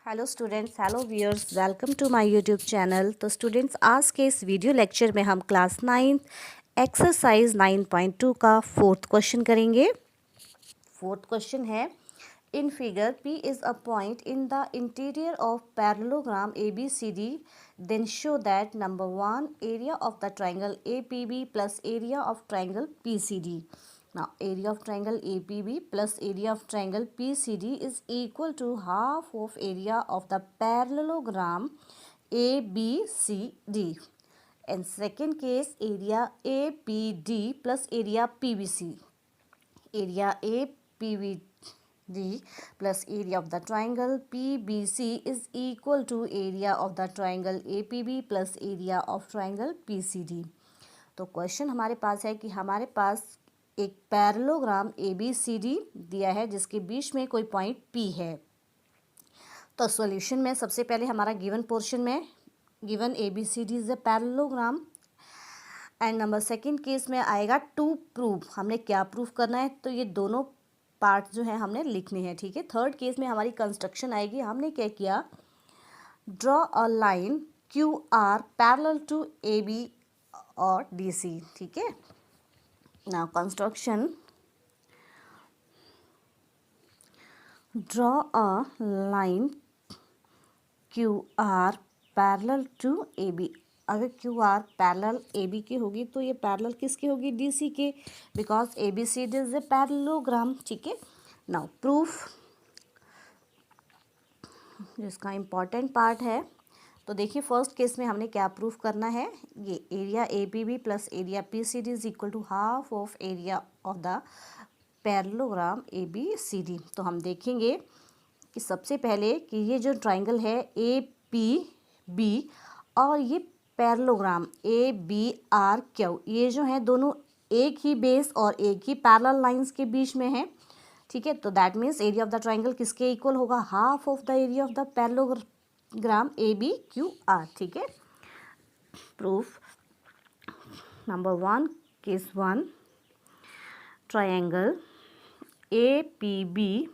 Hello students, hello viewers, welcome to my YouTube channel. तो students, आज के इस वीडियो लेक्चर में हम क्लास 9 एक्सरसाइज 9.2 का फोर्थ क्वेश्चन करेंगे। फोर्थ क्वेश्चन है, in figure P is a point in the interior of parallelogram ABCD, then show that number 1 area of the triangle APB plus area of triangle PCD. Now, area of triangle APB plus area of triangle PCD is equal to half of area of the parallelogram ABCD. And second case, area APD plus area PBC. Area APBD plus area of the triangle PBC is equal to area of the triangle APB plus area of triangle PCD. तो question हमारे पास है कि हमारे पास एक parallelogram ABCD दिया है जिसके बीच में कोई पॉइंट P है। तो सॉल्यूशन में सबसे पहले हमारा गिवन पोर्शन में given ABCD is a parallelogram and number second case में आएगा टू प्रूव। हमने क्या प्रूव करना है, तो ये दोनों पार्ट जो है हमने लिखने हैं। ठीक है, थर्ड केस में हमारी कंस्ट्रक्शन आएगी। हमने क्या किया, draw a line QR parallel to AB और DC। ठीक है, now construction, draw a line QR parallel to AB। अगर QR पैरेलल AB की होगी तो ये पैरेलल किसकी होगी, DC के, because ABCD is a parallelogram. ठीक है, नाउ प्रूफ जिसका इम्पॉर्टेंट पार्ट है। तो देखिए, फर्स्ट केस में हमने क्या प्रूफ करना है, ये area APB plus area PCD is equal to half of area of the parallelogram ABCD। तो हम देखेंगे कि सबसे पहले कि ये जो ट्राइंगल है APB और ये पैरेललोग्राम ABRQ, ये जो है दोनों एक ही बेस और एक ही पैरेलल लाइंस के बीच में है। ठीक है, तो that means area of the triangle किसके इक्वल होगा, half of the area of the parallelogram ABQR। ठीक है, proof number 1, case 1, triangle APB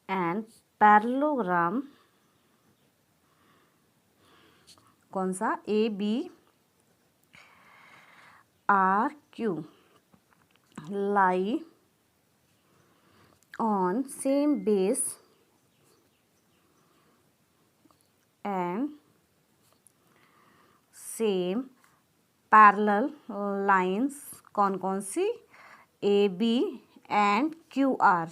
and parallelogram कौन सा, ABRQ lie on same base and same parallel lines। कौन कौन सी, AB and QR।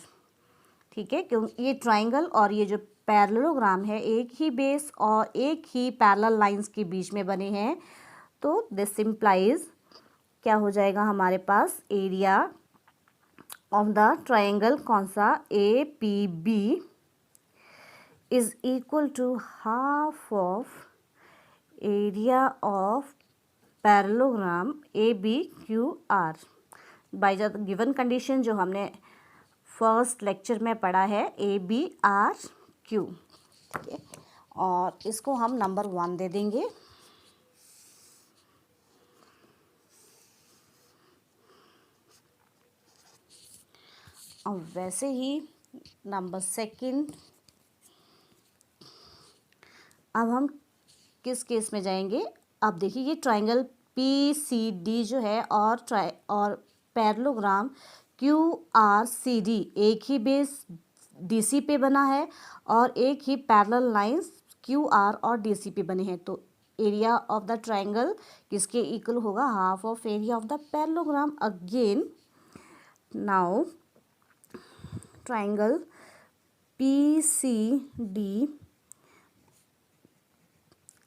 ठीक है, क्योंकि ये ट्राइंगल और ये जो पैरेललोग्राम है एक ही बेस और एक ही पैरेलल लाइंस के बीच में बने हैं। तो दिस सिंप्लाइज क्या हो जाएगा हमारे पास, एरिया ऑफ द ट्राइंगल कौन सा, APB is equal to half of area of parallelogram ABQR by the given condition जो हमने फर्स्ट लेक्चर में पढ़ा है, ABRQ। ठीक है, और इसको हम नंबर 1 दे देंगे। और वैसे ही नंबर सेकंड, अब हम किस केस में जाएंगे, अब देखिए ये ट्राइंगल PCD जो है और पैरेललोग्राम QRCD एक ही बेस DC पे बना है और एक ही पैरेलल लाइंस QR और DC पे बने हैं। तो एरिया ऑफ द ट्राइंगल किसके इक्वल होगा, half of area of the parallelogram. Again now triangle PCD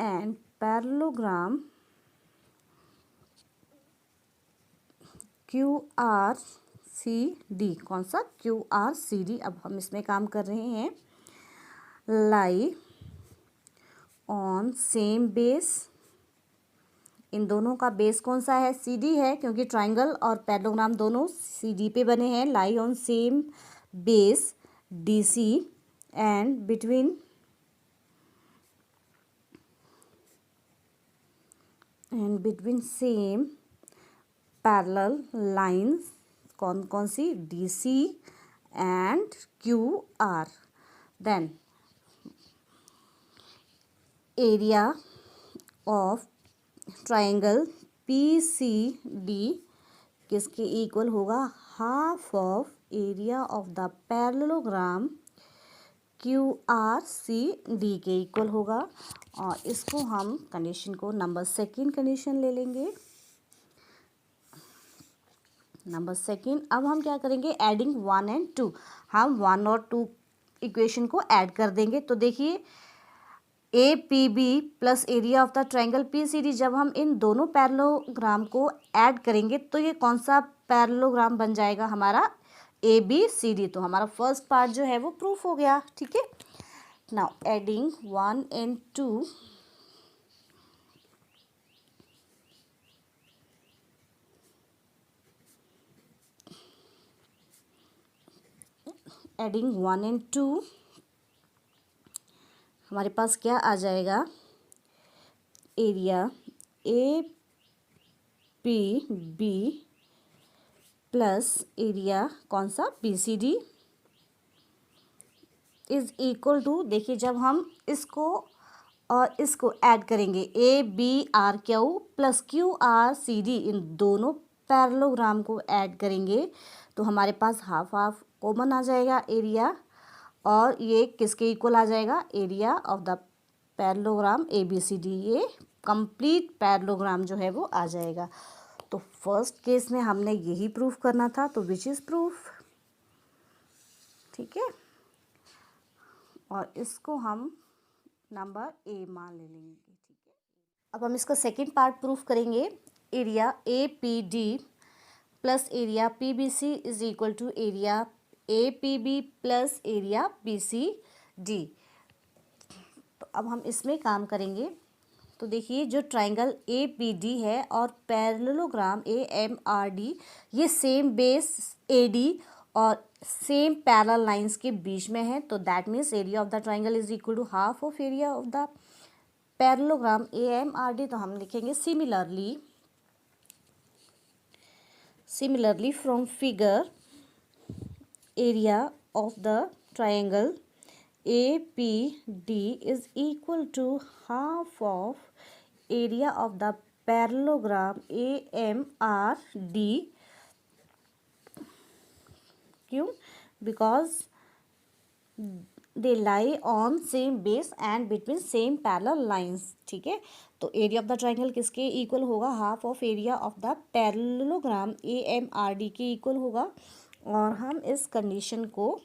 and parallelogram QRCD, कौन सा, QRCD। अब हम इसमें काम कर रहे हैं, लाई ऑन सेम बेस। इन दोनों का बेस कौन सा है, CD है, क्योंकि ट्राइंगल और पैरेललोग्राम दोनों CD पे बने हैं। Lie on same base DC and between same parallel lines कौन कौन सी, DC and QR. Then area of triangle PCD किसके इक्वल होगा? Half of area of the parallelogram QRCD के इक्वल होगा। और इसको हम कंडीशन को नंबर सेकेंड कंडीशन ले लेंगे। नंबर सेकेंड, अब हम क्या करेंगे? एडिंग 1 and 2, हम 1 और 2 इक्वेशन को ऐड कर देंगे। तो देखिए APB plus area of the triangle PCD, जब हम इन दोनों पैरेललोग्राम को ऐड करेंगे तो ये कौन सा पैरेललोग्राम बन जाएगा? हमारा ABCD। तो हमारा फर्स्ट पार्ट जो है वो प्रूफ हो गया। ठीक है, now adding 1 and 2, adding 1 and 2, हमारे पास क्या आ जाएगा? एरिया APB प्लस एरिया कौन सा? BCD इज इक्वल टू, देखिए जब हम इसको और इसको ऐड करेंगे ABRQ प्लस QRCD, इन दोनों पैरेललोग्राम को ऐड करेंगे तो हमारे पास हाफ हाफ कॉमन आ जाएगा एरिया, और ये किसके इक्वल आ जाएगा? Area of the parallelogram ABCD। ये कंप्लीट पैरेललोग्राम जो है वो आ जाएगा। तो फर्स्ट केस में हमने यही प्रूफ करना था, तो विच इज़ प्रूफ। ठीक है, और इसको हम नंबर A मान ले लेंगे। ठीक है, अब हम इसका सेकंड पार्ट प्रूफ करेंगे। Area APD plus area PBC is equal to area APB plus area BCD। तो अब हम इसमें काम करेंगे। तो देखिए जो ट्राइंगल APD है और पैरेललोग्राम AMRD, ये सेम बेस AD और सेम पैरेलल लाइंस के बीच में है। तो that means area of the triangle is equal to half of area of the parallelogram AMRD। तो हम लिखेंगे similarly from figure, area of the triangle APD is equal to half of area of the parallelogram AMRD। क्यों? Because they lie on same base and between same parallel lines। ठीक है, तो area of the triangle किसके equal होगा? Half of area of the parallelogram AMRD के equal होगा। और हम इस कंडीशन को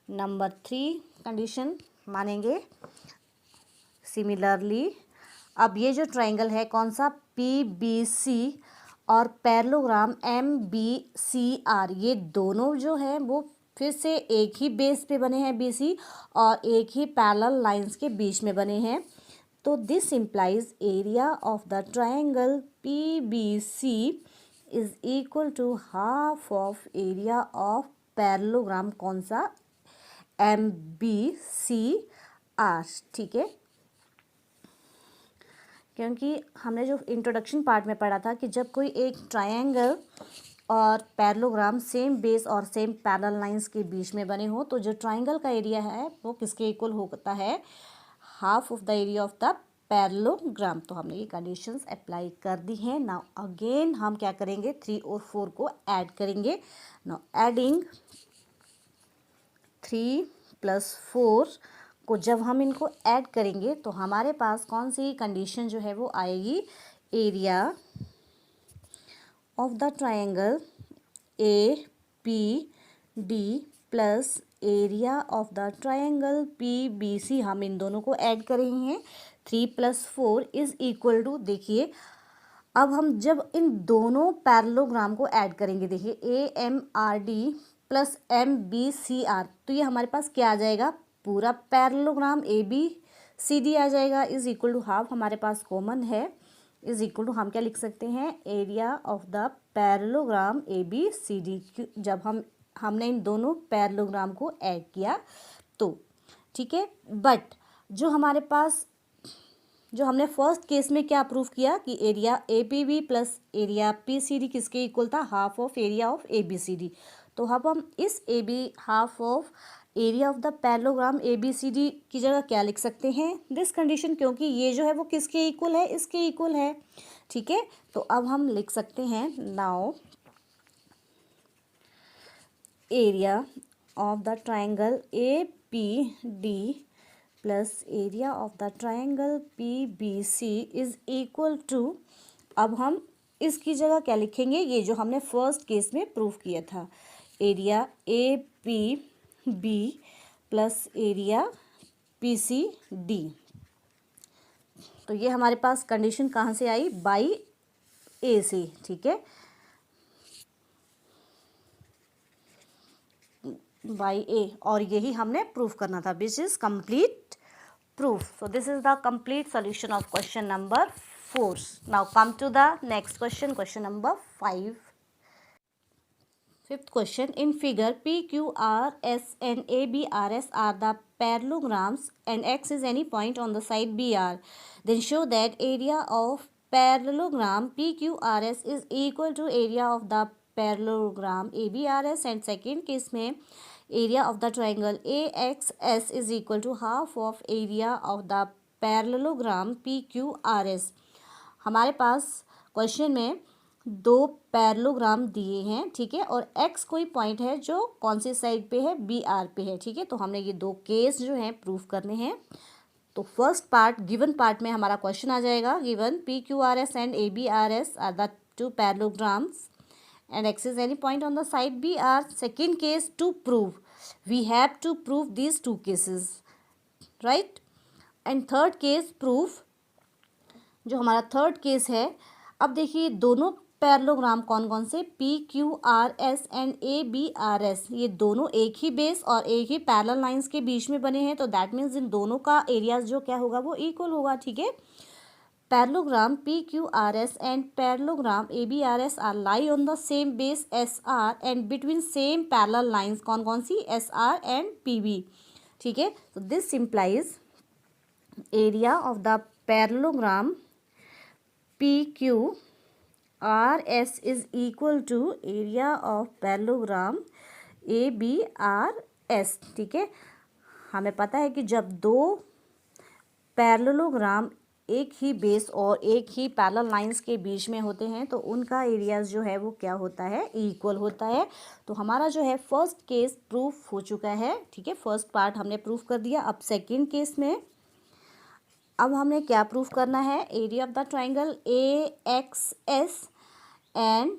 नंबर 3 कंडीशन मानेंगे। सिमिलरली अब ये जो ट्राइंगल है कौन सा? PBC और पैरेललोग्राम MBCR, ये दोनों जो है वो फिर से एक ही बेस पे बने हैं BC, और एक ही पैरेलल लाइंस के बीच में बने हैं। तो this implies area of the triangle PBC is equal to half of area of parallelogram कौन सा? MBCR। ठीक है, क्योंकि हमने जो इंट्रोडक्शन पार्ट में पढ़ा था कि जब कोई एक ट्रायंगल और पैरेललोग्राम सेम बेस और सेम पैरेलल लाइंस के बीच में बने हो तो जो ट्रायंगल का एरिया है वो किसके इक्वल होता है? Half of the area of the parallelogram. तो हमने ये कंडीशंस अप्लाई कर दी हैं। नाउ अगेन हम क्या करेंगे? 3 और 4 को ऐड करेंगे। नाउ एडिंग 3 + 4 को जब हम इनको ऐड करेंगे तो हमारे पास कौन सी कंडीशन जो है वो आएगी? Area of the triangle APD plus area of the triangle PBC, हम इन दोनों को ऐड करेंगे। 3 + 4 इज इक्वल टू, देखिए अब हम जब इन दोनों पैरेललोग्राम को ऐड करेंगे, देखिए AMRD प्लस MBCR, तो ये हमारे पास क्या आ जाएगा? पूरा पैरेललोग्राम ABCD आ जाएगा। इज इक्वल टू हाफ हमारे पास कॉमन है, इज इक्वल टू हम क्या लिख सकते हैं? Area of the parallelogram ABCD। जब हमने इन दोनों पैरेललोग्राम को ऐड किया तो ठीक है। बट जो हमारे पास जो हमने फर्स्ट केस में क्या प्रूफ किया कि area APB plus area PCD किसके इक्वल था? Half of area of ABCD। तो अब हम इस A B half of area of the parallelogram A B C D की जगह क्या लिख सकते हैं, दिस कंडीशन, क्योंकि ये जो है वो किसके इक्वल है, इसके इक्वल है, ठीक है। तो अब हम लिख सकते हैं now area of the triangle APD plus area of the triangle PBC is equal to, अब हम इसकी जगह क्या लिखेंगे, ये जो हमने फर्स्ट केस में प्रूव किया था, area APB plus area PCD। तो ये हमारे पास कंडीशन कहाँ से आई, बाई ए से, ठीक है, बाई ए, और यही हमने प्रूव करना था, which is complete proof. So this is the complete solution of question number 4. Now come to the next question, question number 5. Fifth question, in figure PQRS and ABRS are the parallelograms and X is any point on the side BR, then show that area of parallelogram PQRS is equal to area of the parallelogram ABRS, and second case में area of the triangle AXS is equal to half of area of the parallelogram PQRS। हमारे पास question में दो parallelogram दिए हैं, ठीक है, और x कोई पॉइंट है जो कौन सी साइड पे है, बी आर पे है, ठीक है। तो हमने ये दो केस जो हैं प्रूफ करने हैं। तो फर्स्ट पार्ट, गिवन पार्ट में हमारा क्वेश्चन आ जाएगा, given PQRS and ABRS are the two parallelograms and x is any point on the side BR. Second case, to prove, we have to prove these two cases, right? And third case, proof, जो हमारा third case है, अब देखिए दोनों parallelogram कौन कौन से, PQRS and ABRS, ये दोनों एक ही बेस और एक ही पैरेलल लाइंस के बीच में बने हैं, तो दैट मीन्स इन दोनों का एरिया जो क्या होगा, वो इक्वल होगा, ठीक है। Parallelogram PQRS and parallelogram ABRS are lie on the same base SR and between same parallel lines कौन कौन सी, SR and PB, ठीक है। So this implies area of the parallelogram PQRS is equal to area of parallelogram ABRS, ठीक है। हमें पता है कि जब दो पैरेललोग्राम एक ही बेस और एक ही पैरेलल लाइंस के बीच में होते हैं तो उनका एरियाज जो है वो क्या होता है, इक्वल होता है। तो हमारा जो है फर्स्ट केस प्रूफ हो चुका है, ठीक है, फर्स्ट पार्ट हमने प्रूफ कर दिया। अब सेकंड केस में अब हमने क्या प्रूफ करना है, area of the triangle AXS and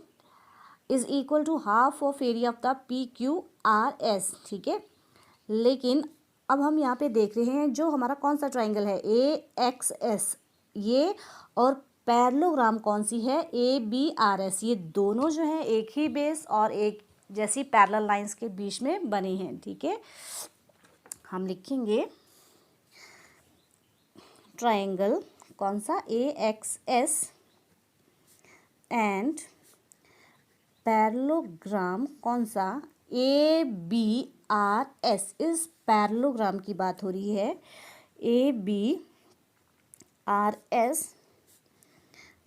is equal to half of area of the PQRS, ठीक है। लेकिन अब हम यहाँ पे देख रहे हैं जो हमारा कौन सा ट्राइंगल है, AXS, ये, और पैरेललोग्राम कौन सी है, ABRS, ये दोनों जो हैं एक ही बेस और एक जैसी पैरेलल लाइंस के बीच में बने हैं, ठीक है। हम लिखेंगे ट्राइंगल कौन सा, AXS एंड पैरेललोग्राम कौन सा, ABRS, इस पैरेललोग्राम की बात हो रही है, ABRS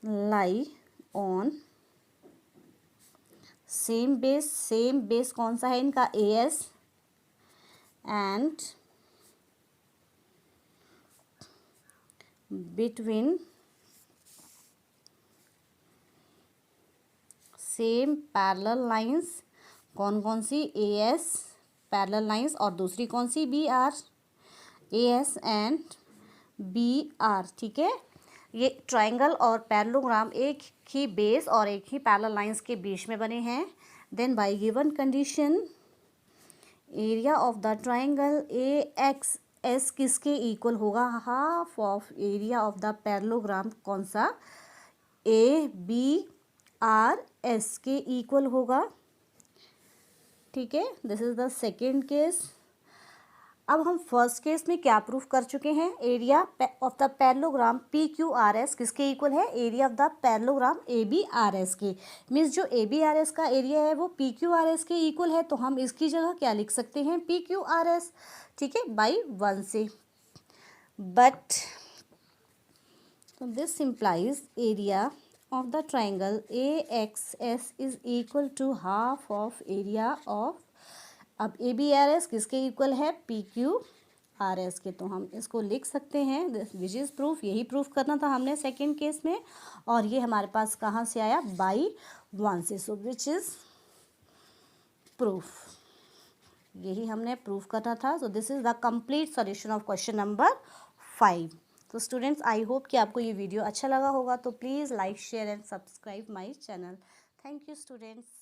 lie on same base कौन सा है इनका, AS, and between same parallel lines कौन कौन सी, AS पैरेलल लाइंस और दूसरी कौन सी, BR, AS एंड BR, ठीक है। ये ट्राइंगल और पैरेललोग्राम एक ही बेस और एक ही पैरेलल लाइंस के बीच में बने हैं। Then by given condition area of the triangle AXS किसके इक्वल होगा, half of area of the parallelogram कौन सा, ABRS के इक्वल होगा, ठीक है। This is the second case. अब हम फर्स्ट केस में क्या प्रूफ कर चुके हैं, area of the parallelogram PQRS किसके इक्वल है, area of the parallelogram ABRS के, मीन्स जो ABRS का एरिया है वो PQRS के इक्वल है, तो हम इसकी जगह क्या लिख सकते हैं, PQRS, ठीक है, बाई 1 से। But this implies area of the triangle AXS is equal to half of area of, अब ABRS किसके इक्वल है, PQRS के, तो हम इसको लिख सकते हैं विच इज़ प्रूफ, यही प्रूफ करना था हमने सेकेंड केस में, और ये हमारे पास कहाँ से आया, बाई 1 से, सो विच इज़ प्रूफ, यही हमने प्रूफ करना था। So this is the complete solution of question number 5। तो स्टूडेंट्स, आई होप कि आपको ये वीडियो अच्छा लगा होगा, तो please like share and subscribe my channel. Thank you students.